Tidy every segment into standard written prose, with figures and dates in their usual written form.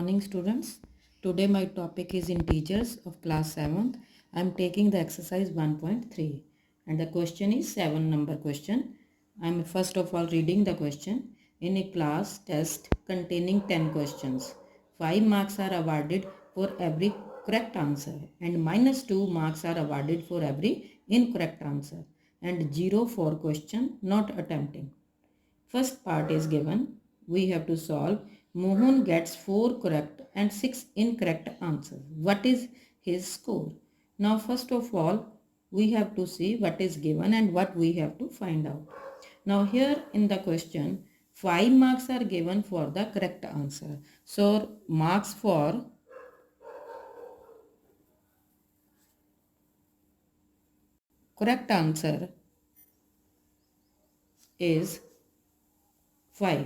Morning students. Today my topic is integers of class 7th. I am taking the exercise 1.3 and the question is 7 number question. I am first of all reading the question. In a class test containing 10 questions, 5 marks are awarded for every correct answer and minus 2 marks are awarded for every incorrect answer and 0 for question not attempting. First part is given. We have to solve. Mohan gets 4 correct and 6 incorrect answers. What is his score? Now first of all, we have to see what is given and what we have to find out. Now here in the question, 5 marks are given for the correct answer. So marks for correct answer is 5.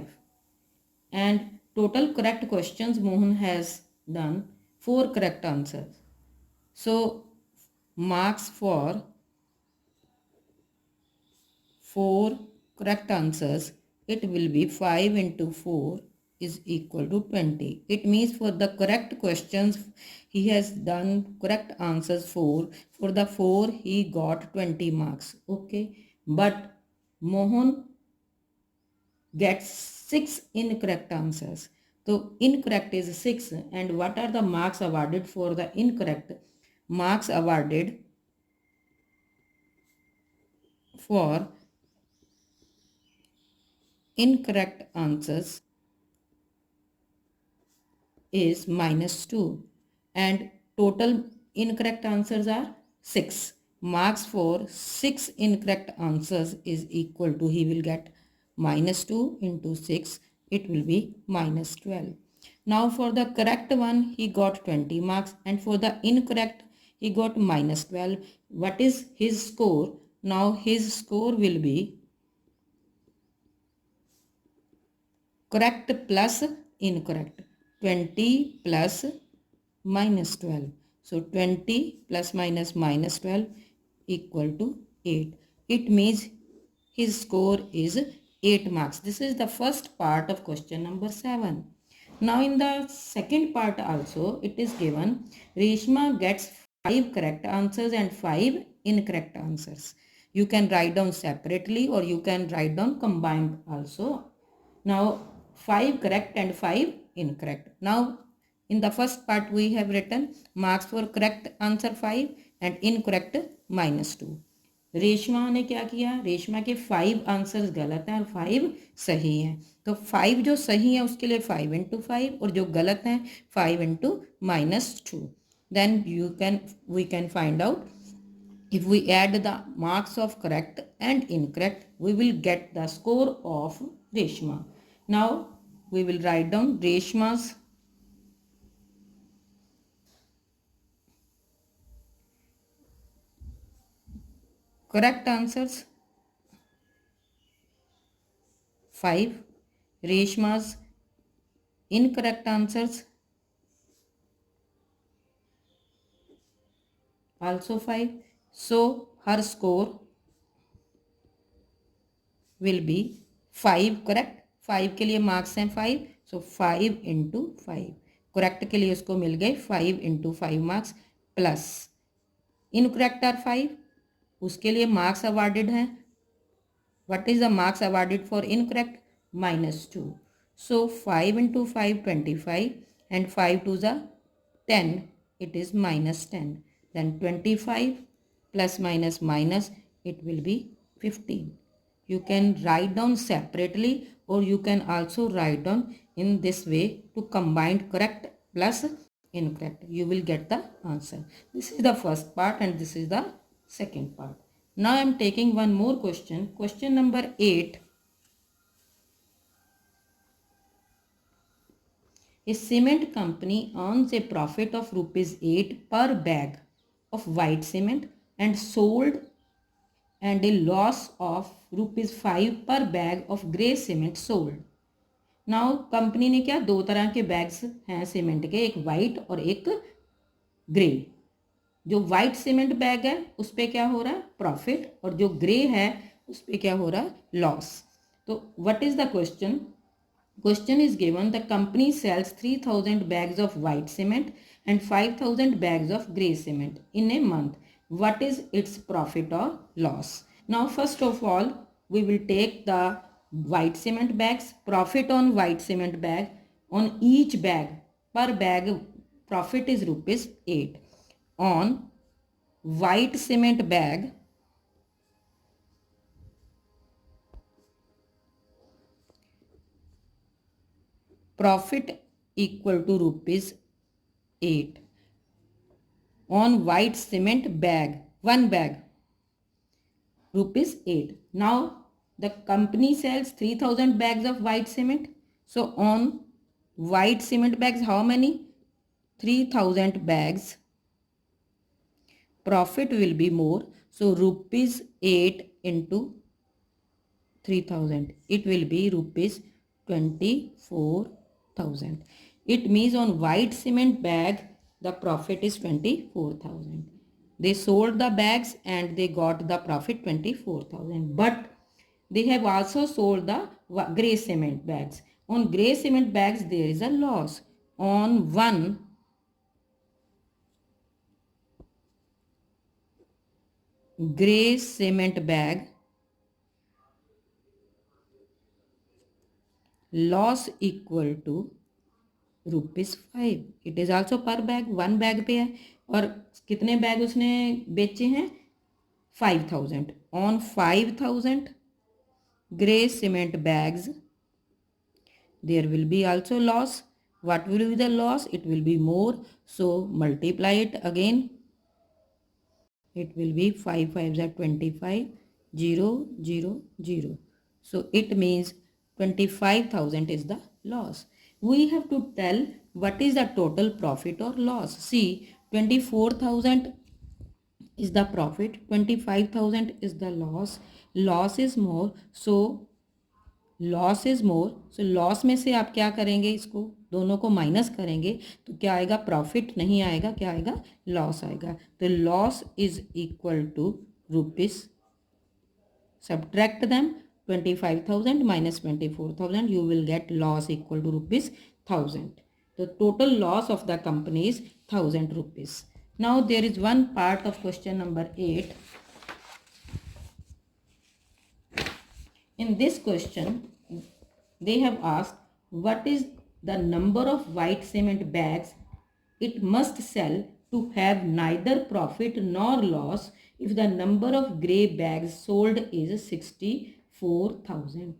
And total correct questions Mohan has done 4 correct answers. So marks for 4 correct answers, it will be 5 into 4 is equal to 20. It means for the correct questions he has done correct answers 4. For the 4 he got 20 marks. Okay. But Mohan gets 6 incorrect answers. So incorrect is 6 and what are the marks awarded for the incorrect? Marks awarded for incorrect answers is minus 2 and total incorrect answers are 6. Marks for 6 incorrect answers is equal to, he will get minus 2 into 6, it will be minus 12. Now for the correct one he got 20 marks and for the incorrect he got minus 12. What is his score? Now his score will be correct plus incorrect. 20 plus minus 12. So 20 plus minus 12 equal to 8. It means his score is 8 marks. This is the first part of question number 7. Now in the second part also it is given Reshma gets 5 correct answers and 5 incorrect answers. You can write down separately or you can write down combined also. Now 5 correct and 5 incorrect. Now in the first part we have written marks for correct answer 5 and incorrect minus 2. Reshma ने क्या किया? रेशमा के 5 answers गलत हैं और 5 सही हैं. तो 5 जो सही है उसके लिए 5 into 5 और जो गलत हैं 5 into minus 2. Then we can find out if we add the marks of correct and incorrect, we will get the score of Reshma. Now we will write down Reshma's correct answers 5, Reshma's incorrect answers also 5. So her score will be 5 correct. 5 के लिए marks हैं 5. So 5 into 5. Correct के लिए उसको मिल गए 5 into 5 marks plus incorrect are 5. उसके लिए marks awarded हैं. What is the marks awarded for incorrect? Minus 2. So 5 into 5 25 and 5 to the 10, it is minus 10. Then 25 plus minus minus, it will be 15. You can write down separately or you can also write down in this way to combine correct plus incorrect. You will get the answer. This is the first part and this is the second part. Now I am taking one more question. Question number 8. A cement company earns a profit of rupees 8 per bag of white cement and sold and a loss of rupees 5 per bag of grey cement sold. Now company ने क्या, 2 तरह के bags हैं cement के, एक white और एक grey. जो वाइट सीमेंट बैग है उस पर क्या हो रहा है, प्रॉफिट, और जो ग्रे है उस पर क्या हो रहा है, लॉस. तो what is the question? Question is given, the company sells 3000 bags of white cement and 5000 bags of grey cement in a month. What is its profit or loss? Now first of all, we will take the white cement bags. Profit on white cement bag, on each bag, per bag profit is rupees 8. On white cement bag, profit equal to rupees 8. On white cement bag, one bag, rupees 8. Now the company sells 3000 bags of white cement. So on white cement bags, how many? 3000 bags. Profit will be more. So rupees 8 into 3000. It will be rupees 24,000. It means on white cement bag, the profit is 24,000. They sold the bags and they got the profit 24,000. But they have also sold the grey cement bags. On grey cement bags, there is a loss. On one grey cement bag, loss equal to ₹5। It is also पर bag, one bag पे है। और कितने bag उसने बेचे हैं? 5000। On 5000 grey cement bags there will be also loss. What will be the loss? It will be more, so multiply it again. It will be 5 5s are 25, 0 0 0. So it means 25,000 is the loss. We have to tell what is the total profit or loss. See, 24,000 is the profit, 25,000 is the loss. Loss is more, so loss is more. So loss में से आप क्या करेंगे, इसको दोनों को minus करेंगे तो क्या आएगा? प्रॉफिट नहीं आएगा, क्या आएगा? लॉस आएगा। तो loss is equal to rupees, subtract them, 25,000 minus 24,000, you will get loss equal to rupees 1000. The total loss of the company is 1000 rupees. Now there is one part of question number 8. In this question, they have asked what is the number of white cement bags it must sell to have neither profit nor loss if the number of grey bags sold is 64,000.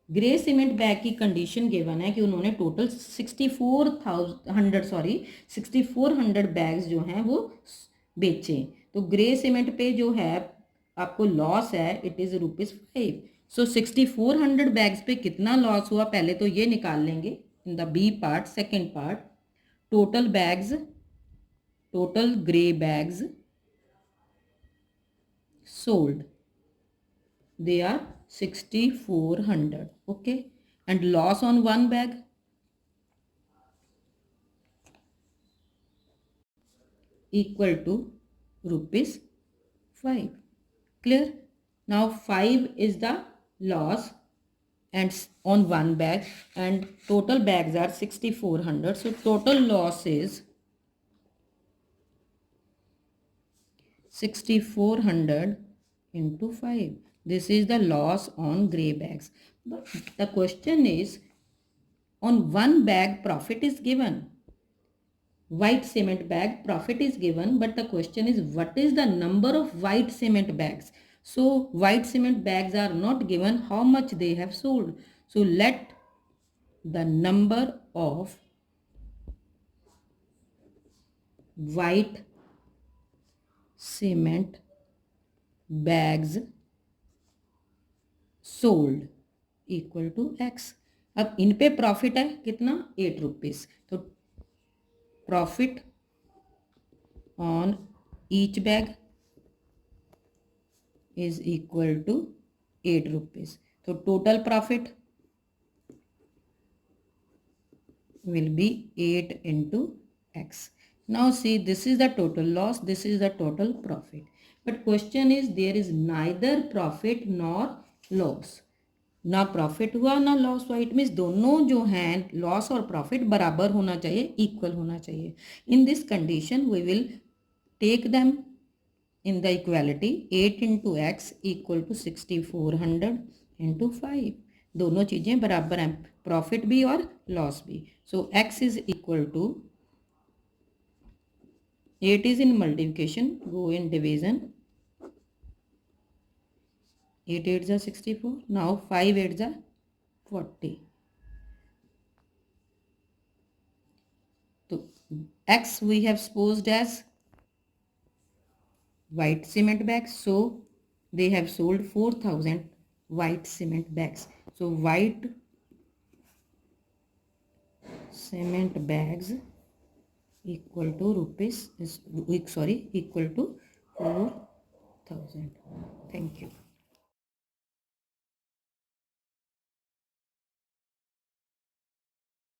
Grey cement bag की condition given है कि उन्होंने total 6400 bags जो हैं वो बेचे। तो grey cement पे जो है आपको लॉस है, इट इज़ ₹5। सो 6400 बैग्स पे कितना लॉस हुआ, पहले तो ये निकाल लेंगे in the B part. Second part, total bags, total grey bags sold, they are 6400. Okay, and loss on one bag equal to ₹5. Clear? Now 5 is the loss and on one bag, and total bags are 6400. So total loss is 6400 into 5. This is the loss on grey bags. But the question is, on one bag profit is given. White cement bag profit is given, but the question is what is the number of white cement bags? So white cement bags are not given, how much they have sold. So let the number of white cement bags sold equal to X. अब इन पे profit है कितना? ₹8। तो profit on each bag is equal to ₹8। तो total profit will be 8 into x. Now see, this is the total loss, this is the total profit. But question is, there is neither profit nor loss. ना profit हुआ ना loss हुआ, it means दोनों जो हैं loss और profit बराबर होना चाहिए, इक्वल होना चाहिए। In this condition we will take them in the equality 8 into X equal to 6400 into 5। दोनों चीज़ें बराबर हैं, प्रॉफिट भी और लॉस भी। So X is equal to 8 is in multiplication, go in division, 8 8s are 64, now 5 8s are 40. So X we have supposed as white cement bags, so they have sold 4000 white cement bags. So white cement bags equal to rupees is equal to 4000. Thank you.